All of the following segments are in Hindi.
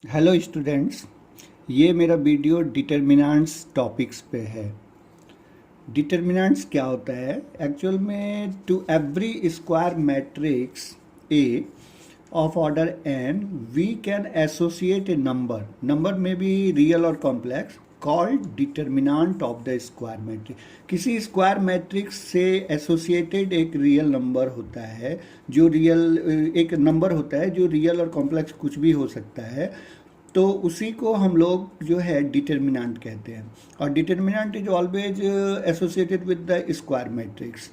हेलो स्टूडेंट्स, ये मेरा वीडियो डिटर्मिनेंट्स टॉपिक्स पे है। डिटर्मिनेंट्स क्या होता है? एक्चुअल में to every square matrix A of order n we can associate a number में भी रियल और complex called determinant of the square matrix. किसी स्क्वायर मैट्रिक्स से एसोसिएटेड एक रियल नंबर होता है, जो रियल एक नंबर होता है जो रियल और कॉम्प्लेक्स कुछ भी हो सकता है, तो उसी को हम लोग जो है डिटर्मिनेंट कहते हैं। और determinant is always associated with the square matrix.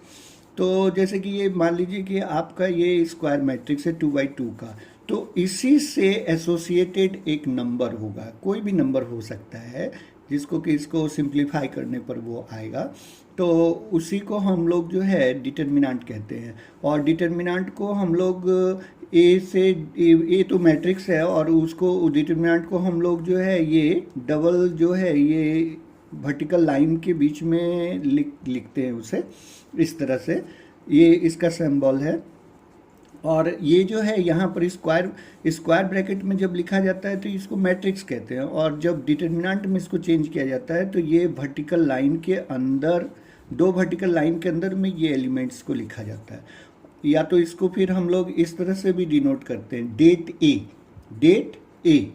तो जैसे कि ये मान लीजिए कि आपका ये स्क्वायर मैट्रिक्स है 2/2 का, तो इसी से एसोसिएटेड एक नंबर होगा, कोई भी नंबर हो सकता है जिसको कि इसको सिंप्लीफाई करने पर वो आएगा, तो उसी को हम लोग जो है डिटर्मिनेंट कहते हैं। और डिटर्मिनेंट को हम लोग ए से ए तो मैट्रिक्स है, और उसको डिटर्मिनेंट को हम लोग जो है ये डबल जो है ये वर्टिकल लाइन के बीच में लिखते हैं उसे इस तरह से। ये इसका सिंबल है। और ये जो है यहाँ पर स्क्वायर ब्रैकेट में जब लिखा जाता है तो इसको मैट्रिक्स कहते हैं, और जब डिटर्मिनेंट में इसको चेंज किया जाता है तो ये वर्टिकल लाइन के अंदर, दो वर्टिकल लाइन के अंदर में ये एलिमेंट्स को लिखा जाता है। या तो इसको फिर हम लोग इस तरह से भी डिनोट करते हैं, डेट ए।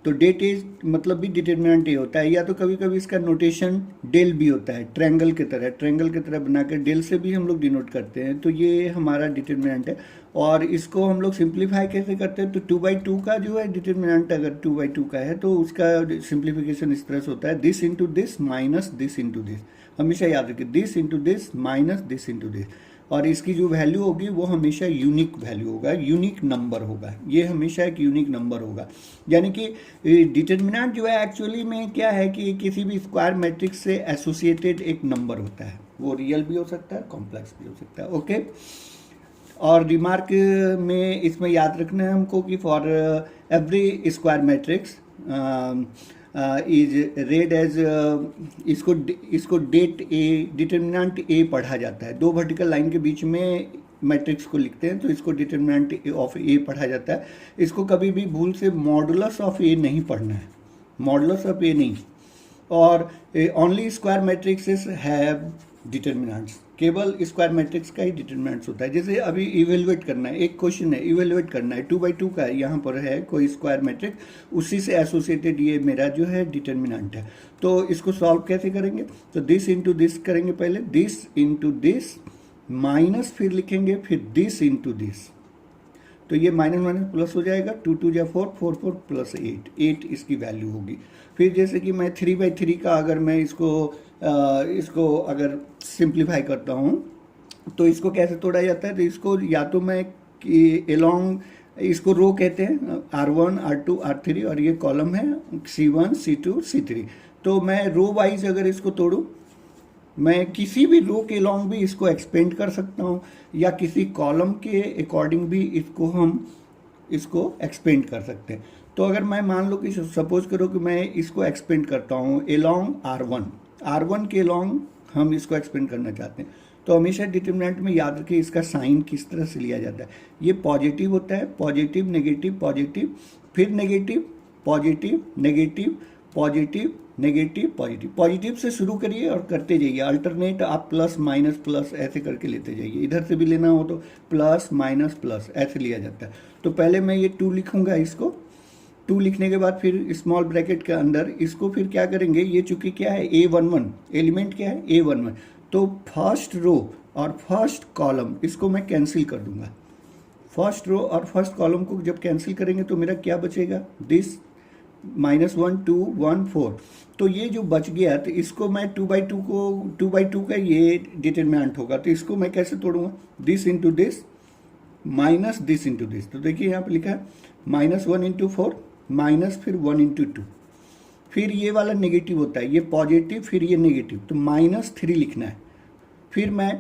तो डेट ए मतलब भी डिटर्मिनेंट ए होता है। या तो कभी कभी इसका नोटेशन डेल भी होता है, ट्रायंगल की तरह बनाकर डेल से भी हम लोग डिनोट करते हैं। तो ये हमारा डिटर्मिनेंट है। और इसको हम लोग सिंप्लीफाई कैसे करते हैं? तो 2/2 का जो है डिटर्मिनेंट अगर 2/2 का है तो उसका सिंप्लीफिकेशन इस तरह से होता है, this into this minus this into this. हमेशा याद रखिए, this into this minus this into this. और इसकी जो वैल्यू होगी वो हमेशा यूनिक वैल्यू होगा, यूनिक नंबर होगा। ये हमेशा एक यूनिक नंबर होगा। यानी कि डिटर्मिनेंट जो है एक्चुअली में क्या है कि किसी भी स्क्वायर मैट्रिक्स से एसोसिएटेड एक नंबर होता है। वो रियल भी हो सकता है, कॉम्प्लेक्स भी हो सकता है। ओके। और रिमार्क में इसमें याद रखना है हमको कि for every square matrix is read as, इसको डेट ए, डिटर्मिनेंट ए पढ़ा जाता है। दो वर्टिकल लाइन के बीच में मैट्रिक्स को लिखते हैं तो इसको डिटर्मिनेंट ऑफ ए पढ़ा जाता है। इसको कभी भी भूल से मॉडुलस ऑफ ए नहीं पढ़ना है, मॉडुलस ऑफ ए नहीं। और only square matrixes have determinants, केवल स्क्वायर मैट्रिक्स का ही डिटर्मिनेंट्स होता है। जैसे अभी इवेलुएट करना है, एक क्वेश्चन है, इवेलुएट करना है 2/2 का है, यहाँ पर है कोई स्क्वायर मैट्रिक्स, उसी से एसोसिएटेड ये मेरा जो है डिटर्मिनेंट है। तो इसको सॉल्व कैसे करेंगे? तो दिस इंटू दिस करेंगे पहले, दिस इंटू दिस माइनस, फिर लिखेंगे फिर दिस इंटू दिस। तो ये माइनस माइनस प्लस हो जाएगा, 2 या 4, 4 प्लस 8 इसकी वैल्यू होगी। फिर जैसे कि मैं 3/3 का अगर मैं इसको अगर सिंप्लीफाई करता हूँ तो इसको कैसे तोड़ा जाता है? तो इसको या तो मैं एलोंग, इसको रो कहते हैं, R1 R2 R3, और ये कॉलम है C1 C2 C3। तो मैं रो वाइज अगर इसको तोड़ूँ, मैं किसी भी रो के लॉन्ग भी इसको एक्सपेंड कर सकता हूँ, या किसी कॉलम के अकॉर्डिंग भी इसको एक्सपेंड कर सकते हैं। तो अगर मैं मान लो कि सपोज करो कि मैं इसको एक्सपेंड करता हूँ एलॉन्ग R1 के लॉन्ग हम इसको एक्सपेंड करना चाहते हैं, तो हमेशा डिटर्मिनेंट में याद रखिए इसका साइन किस तरह से लिया जाता है। ये पॉजिटिव होता है, पॉजिटिव नेगेटिव पॉजिटिव, फिर negative positive negative positive negative positive. Positive से शुरू करिए और करते जाइए, अल्टरनेट आप प्लस माइनस प्लस ऐसे करके लेते जाइए। इधर से भी लेना हो तो प्लस माइनस प्लस ऐसे लिया जाता है। तो पहले मैं ये 2 लिखूंगा, इसको 2 लिखने के बाद फिर स्मॉल ब्रैकेट के अंदर इसको फिर क्या करेंगे, ये चूंकि क्या है A11, एलिमेंट क्या है A11, तो फर्स्ट रो और फर्स्ट कॉलम इसको मैं कैंसिल कर दूंगा। फर्स्ट रो और फर्स्ट कॉलम को जब कैंसिल करेंगे तो मेरा क्या बचेगा, दिस -1 2 1 4। तो ये जो बच गया, तो इसको मैं 2/2 का ये डिटर्मिनेंट होगा, तो इसको मैं कैसे तोड़ूंगा, this into this minus this into this. तो देखिए यहाँ पे लिखा है -1 इंटू 4 माइनस फिर 1 इंटू 2। फिर ये वाला नेगेटिव होता है, ये पॉजिटिव फिर ये नेगेटिव, तो -3 लिखना है। फिर मैं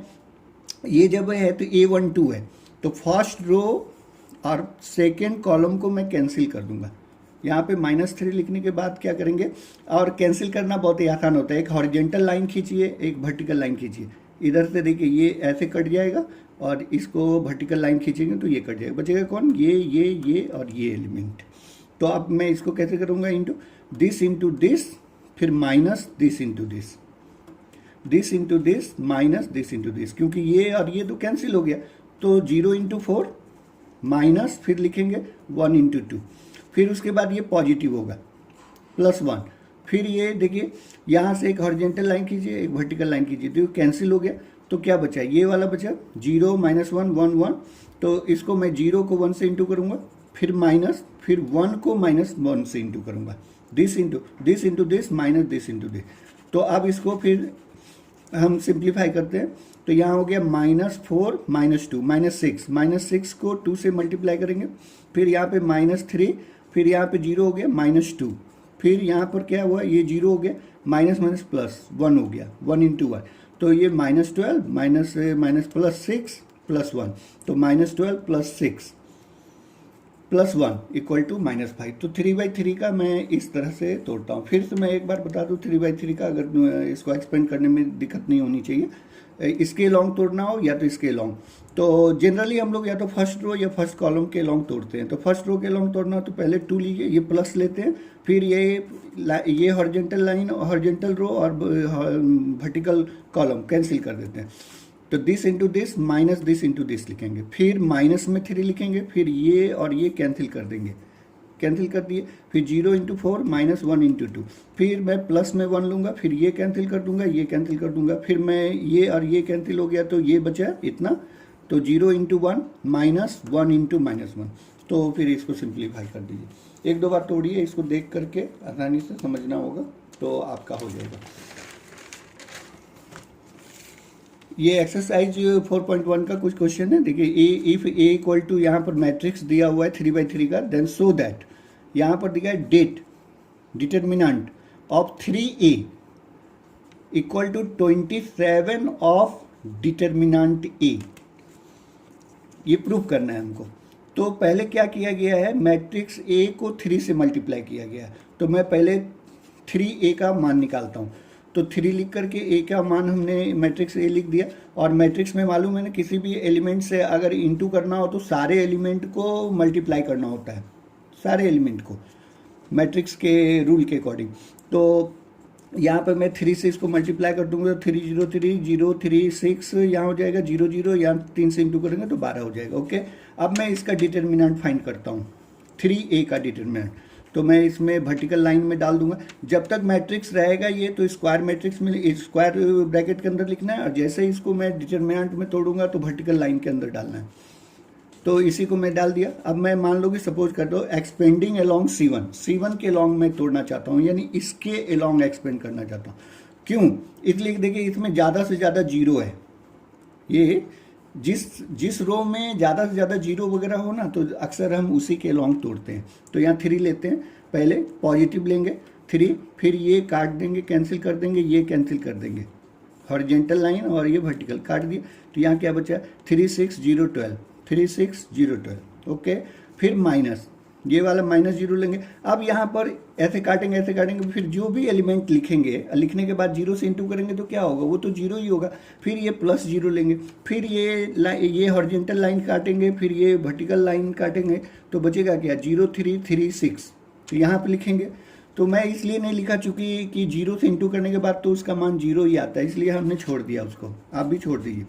ये जब है तो A12 है, तो फर्स्ट रो और सेकेंड कॉलम को मैं कैंसिल कर दूंगा। यहाँ पे -3 लिखने के बाद क्या करेंगे, और कैंसिल करना बहुत ही आसान होता है, एक हॉरिजेंटल लाइन खींचिए, एक वर्टिकल लाइन खींचिए। इधर से देखिए ये ऐसे कट जाएगा, और इसको वर्टिकल लाइन खींचेंगे तो ये कट जाएगा, बचेगा कौन, ये और ये एलिमेंट। तो अब मैं इसको कैसे करूँगा, इंटू दिस, फिर minus this into this, this into this minus this into this, क्योंकि ये और ये तो कैंसिल हो गया, तो 0 इंटू 4 माइनस, फिर लिखेंगे 1 इंटू 2, फिर उसके बाद ये पॉजिटिव होगा +1, फिर ये देखिए यहाँ से एक हॉरिजेंटल लाइन कीजिए, एक वर्टिकल लाइन कीजिए, तो ये कैंसिल हो गया, तो क्या बचा, ये वाला बचा 0 -1 1 1, तो इसको मैं 0 को 1 से इंटू करूँगा, फिर माइनस, फिर 1 को -1 से इंटू करूँगा, this into this minus this into this. तो अब इसको फिर हम सिंप्लीफाई करते हैं, तो यहाँ हो गया -4 -2 -6 को 2 से मल्टीप्लाई करेंगे, फिर यहाँ पे -3, फिर यहाँ पे 0 हो गया -2, फिर यहाँ पर क्या हुआ, ये 0 हो गया, माइनस माइनस प्लस 1 हो गया, 1 इंटू 1, तो ये -12 माइनस +6 +1, तो -12 +6 +1 इक्वल टू -5। तो 3/3 का मैं इस तरह से तोड़ता हूँ। फिर से मैं एक बार बता दूँ 3/3 का, अगर इसको एक्सपेंड करने में दिक्कत नहीं होनी चाहिए, इसके लॉन्ग तोड़ना हो या तो इसके लॉन्ग, तो जनरली हम लोग या तो फर्स्ट रो या फर्स्ट कॉलम के लॉन्ग तोड़ते हैं। तो फर्स्ट रो के लॉन्ग तोड़ना हो तो पहले 2 लीजिए, ये प्लस लेते हैं, फिर ये हॉरिजेंटल लाइन, हॉरिजेंटल रो और वर्टिकल कॉलम कैंसिल कर देते हैं, तो this into this minus this into this लिखेंगे, फिर माइनस में 3 लिखेंगे, फिर ये और ये कैंसिल कर देंगे, कैंसिल कर दिए, फिर 0 इंटू 4 -1 इंटू 2, फिर मैं प्लस में 1 लूँगा, फिर ये कैंसिल कर दूंगा, ये कैंसिल कर दूंगा, फिर मैं ये और ये कैंसिल हो गया, तो ये बचा इतना, तो 0 इंटू 1 -1 इंटू -1, तो फिर इसको सिंप्लीफाई कर दीजिए। 1-2 बार तोड़िए, इसको देख करके आसानी से समझना होगा, तो आपका हो जाएगा। ये एक्सरसाइज 4.1 का कुछ क्वेश्चन है, देखिए इफ ए इक्वल टू, यहाँ पर मैट्रिक्स दिया हुआ है 3/3 का, देन सो दैट, यहाँ पर दिया है determinant of 3A equal to 27 of determinant A, ये प्रूव करना है हमको। तो पहले क्या किया गया है, मैट्रिक्स ए को 3 से मल्टीप्लाई किया गया है, तो मैं पहले 3A का मान निकालता हूँ, तो 3 लिख करके ए का मान हमने मैट्रिक्स ए लिख दिया, और मैट्रिक्स में मालूम है ना, किसी भी एलिमेंट से अगर इंटू करना हो तो सारे एलिमेंट को मल्टीप्लाई करना होता है, सारे एलिमेंट को मैट्रिक्स के रूल के अकॉर्डिंग। तो यहाँ पर मैं 3 से इसको मल्टीप्लाई कर दूंगा, तो 3 0 3 0 3 6 यहाँ हो जाएगा, 0 0 यहाँ 3 से इंटू करेंगे तो 12 हो जाएगा। ओके, अब मैं इसका डिटर्मिनेंट फाइंड करता हूँ, 3A का डिटर्मिनेंट, तो मैं इसमें वर्टिकल लाइन में डाल दूंगा। जब तक मैट्रिक्स रहेगा ये, तो स्क्वायर मैट्रिक्स में स्क्वायर ब्रैकेट के अंदर लिखना है, और जैसे ही इसको मैं डिटर्मिनेंट में तोड़ूंगा तो वर्टिकल लाइन के अंदर डालना है, तो इसी को मैं डाल दिया। अब मैं मान लो कि सपोज कर दो एक्सपेंडिंग अलोंग C1 के अलोंग मैं तोड़ना चाहता हूँ, यानी इसके अलोंग एक्सपेंड करना चाहता हूँ। क्यों? इसलिए देखिए इसमें ज़्यादा से ज़्यादा 0 है, ये जिस रो में ज़्यादा से ज़्यादा 0 वगैरह हो ना, तो अक्सर हम उसी के अलोंग तोड़ते हैं। तो यहाँ 3 लेते हैं, पहले पॉजिटिव लेंगे 3, फिर ये काट देंगे, कैंसिल कर देंगे, ये कैंसिल कर देंगे, हॉरिजेंटल लाइन और ये वर्टिकल काट दिए, तो यहाँ क्या बचा, 3 6 0 12, 3 6 0 12। ओके, फिर माइनस, ये वाला -0 लेंगे। अब यहाँ पर ऐसे काटेंगे, फिर जो भी एलिमेंट लिखेंगे, लिखने के बाद 0 से इंटू करेंगे तो क्या होगा, वो तो 0 ही होगा। फिर ये +0 लेंगे, फिर ये हॉरिजेंटल लाइन काटेंगे, फिर ये वर्टिकल लाइन काटेंगे, तो बचेगा क्या, 0 3 3 6, तो यहाँ पे लिखेंगे। तो मैं इसलिए नहीं लिखा, चूंकि कि 0 से इंटू करने के बाद तो उसका मान 0 ही आता है, इसलिए हमने छोड़ दिया उसको, आप भी छोड़ दीजिए।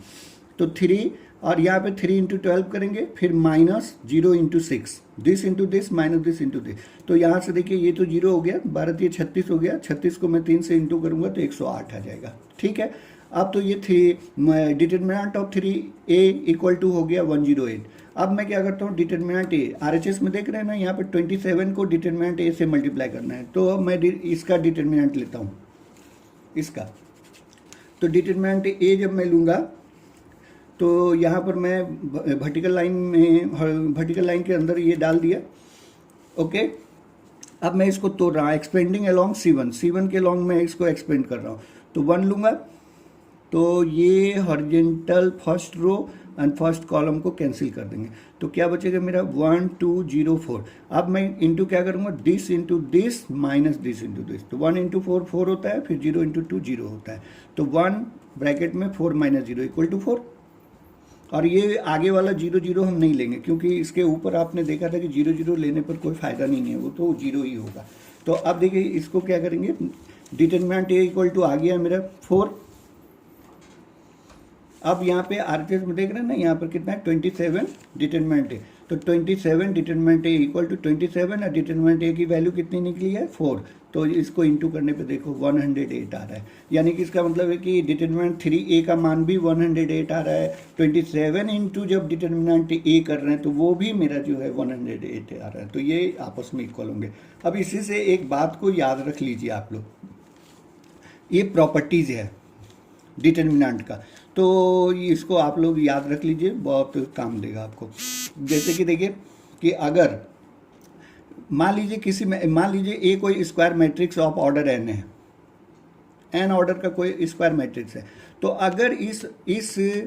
तो 3, और यहाँ पे 3 × 12 करेंगे, फिर -0 × 6, this into this minus this into this. तो यहाँ से देखिए ये तो 0 हो गया, 12 3 36 हो गया, 36 को मैं 3 से इंटू करूँगा तो 108 आ जाएगा। ठीक है, अब तो ये determinant of 3A equal to हो गया 108। अब मैं क्या करता हूँ, डिटर्मिनेंट ए, RHS में देख रहे हैं ना, यहाँ पे 27 को डिटर्मिनेंट ए से मल्टीप्लाई करना है, तो अब मैं इसका डिटर्मिनेंट लेता हूँ, इसका। तो डिटर्मिनेंट ए जब मैं लूँगा तो यहाँ पर मैं वर्टिकल लाइन के अंदर ये डाल दिया। ओके, अब मैं इसको तोड़ रहा हूँ, एक्सपेंडिंग अलोंग C1 के अलोंग मैं इसको एक्सपेंड कर रहा हूँ, तो 1 लूँगा, तो ये horizontal first row and first column को कैंसिल कर देंगे, तो क्या बचेगा मेरा 1 2 0 4। अब मैं इंटू क्या करूँगा, this into this minus this into this, तो 1 × 4 4 होता है, फिर 0 × 2 0 होता है, तो 1 ब्रैकेट में 4 - 0 = 4। और ये आगे वाला 0 0 हम नहीं लेंगे, क्योंकि इसके ऊपर आपने देखा था कि 0 0 लेने पर कोई फ़ायदा नहीं है, वो तो 0 ही होगा। तो अब देखिए इसको क्या करेंगे, डिटर्मिनेंट ए इक्वल टू आ गया मेरा 4। अब यहाँ पे आरएचएस में देख रहे हैं ना, यहाँ पर कितना है 27 डिटर्मिनेंट ए, तो 27 डिटर्मिनेंट ए इक्वल टू 27 और डिटर्मिनेंट ए की वैल्यू कितनी निकली है 4। तो इसको इंटू करने पे देखो 108 आ रहा है, यानी कि इसका मतलब है कि डिटर्मिनेंट 3a का मान भी 108 आ रहा है। 27 इंटू जब डिटर्मिनेंट ए कर रहे हैं तो वो भी मेरा जो है 108 आ रहा है, तो ये आपस में इक्वल होंगे। अब इसी से एक बात को याद रख लीजिए आप लोग, ये प्रॉपर्टीज है डिटर्मिनेंट का, तो इसको आप लोग याद रख लीजिए, बहुत काम देगा आपको। जैसे कि देखिए कि अगर मान लीजिए ए कोई square matrix of order n है, एन ऑर्डर का कोई स्क्वायर मैट्रिक्स है, तो अगर इस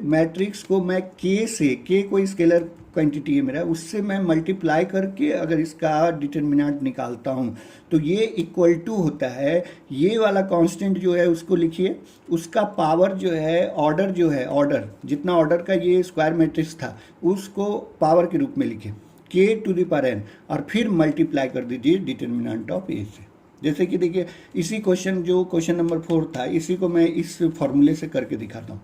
मैट्रिक्स को मैं के से, के कोई स्केलर क्वांटिटी है मेरा, उससे मैं मल्टीप्लाई करके अगर इसका डिटर्मिनेंट निकालता हूँ तो ये इक्वल टू होता है, ये वाला कांस्टेंट जो है उसको लिखिए, उसका पावर जो है ऑर्डर, जो है ऑर्डर जितना ऑर्डर का ये स्क्वायर मैट्रिक्स था उसको पावर के रूप में लिखिए के टू द पावर एन, और फिर मल्टीप्लाई कर दीजिए डिटर्मिनेंट ऑफ ए से। जैसे कि देखिए इसी क्वेश्चन, जो क्वेश्चन नंबर 4 था, इसी को मैं इस फॉर्मूले से करके दिखाता हूँ,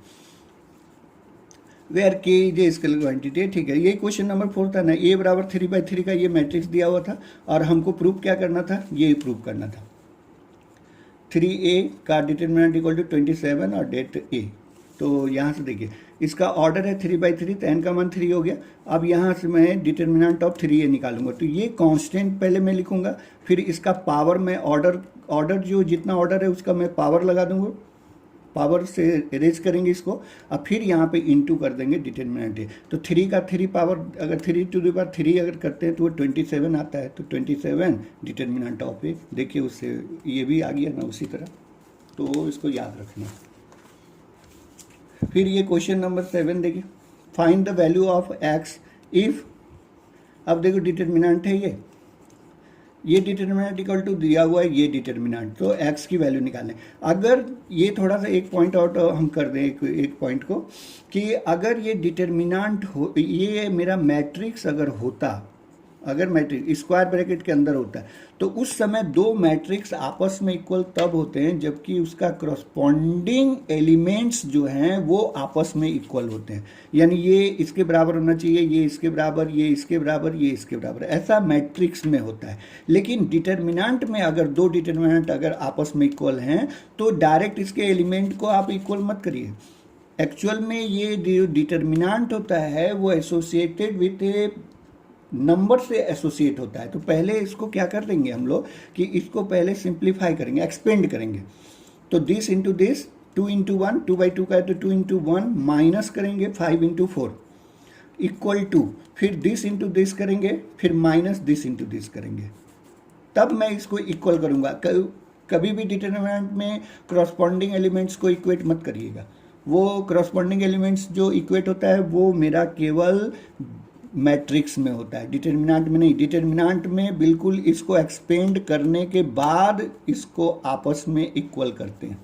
वेयर के जे स्केलर क्वांटिटी है, ठीक है। ये क्वेश्चन नंबर 4 था ना, ए बराबर 3/3 का ये मैट्रिक्स दिया हुआ था, और हमको प्रूव क्या करना था, ये प्रूव करना था 3a का डिटर्मिनेंट इक्वल टू 27 और डेट a। तो यहाँ से देखिए इसका ऑर्डर है 3/3, तो n का मान 3 हो गया। अब यहाँ से मैं डिटर्मिनेंट ऑफ 3a निकालूंगा, तो ये कांस्टेंट पहले मैं लिखूंगा, फिर इसका पावर में ऑर्डर जो जितना ऑर्डर है उसका मैं पावर लगा दूंगा, पावर से अरेंज करेंगे इसको, और फिर यहाँ पे इंटू कर देंगे डिटर्मिनेंट ए। तो 3 का 3 पावर, अगर 3 टू द पावर 3 अगर करते हैं तो वो 27 आता है, तो 27 डिटर्मिनेंट ऑफ ए। देखिए उससे ये भी आ गया ना उसी तरह, तो इसको याद रखना। फिर ये क्वेश्चन नंबर 7 देखिए, find the value of x if, अब देखो डिटर्मिनेंट है ये डिटर्मिनेंट इक्वल टू दिया हुआ है ये डिटर्मिनेंट, तो x की वैल्यू निकालें। अगर ये थोड़ा सा एक पॉइंट आउट हम कर दें, एक पॉइंट को, कि अगर ये डिटर्मिनेंट हो, ये मेरा मैट्रिक्स अगर होता, अगर मैट्रिक्स स्क्वायर ब्रैकेट के अंदर होता है, तो उस समय दो मैट्रिक्स आपस में इक्वल तब होते हैं जबकि उसका करस्पॉन्डिंग एलिमेंट्स जो हैं वो आपस में इक्वल होते हैं। यानी ये इसके बराबर होना चाहिए, ये इसके बराबर, ये इसके बराबर, ये इसके बराबर, ऐसा मैट्रिक्स में होता है। लेकिन डिटर्मिनेंट में अगर दो डिटर्मिनेंट अगर आपस में इक्वल हैं तो डायरेक्ट इसके एलिमेंट को आप इक्वल मत करिए। एक्चुअल में ये जो डिटर्मिनेंट होता है वो एसोसिएटेड विथ ए नंबर से एसोसिएट होता है। तो पहले इसको क्या कर देंगे हम लोग कि इसको पहले सिंप्लीफाई करेंगे, एक्सपेंड करेंगे। तो दिस इंटू दिस, 2 इंटू 1, 2/2 का है तो 2 इंटू 1 माइनस करेंगे 5 इंटू 4 इक्वल टू, फिर दिस इंटू दिस करेंगे, फिर माइनस दिस इंटू दिस करेंगे, तब मैं इसको इक्वल करूंगा। कभी भी डिटर्मिनेंट में क्रॉसपॉन्डिंग एलिमेंट्स को इक्वेट मत करिएगा। वो क्रॉसपॉन्डिंग एलिमेंट्स जो इक्वेट होता है वो मेरा केवल मैट्रिक्स में होता है, डिटर्मिनेंट में नहीं। डिटर्मिनेंट में बिल्कुल इसको एक्सपेंड करने के बाद इसको आपस में इक्वल करते हैं।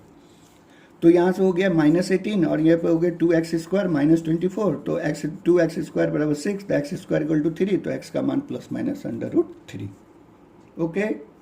तो यहाँ से हो गया -18 और यहाँ पे हो गया 2x² -24, तो 2x² बराबर 6, तो x² इक्वल टू 3, तो x का मान ±√3। ओके।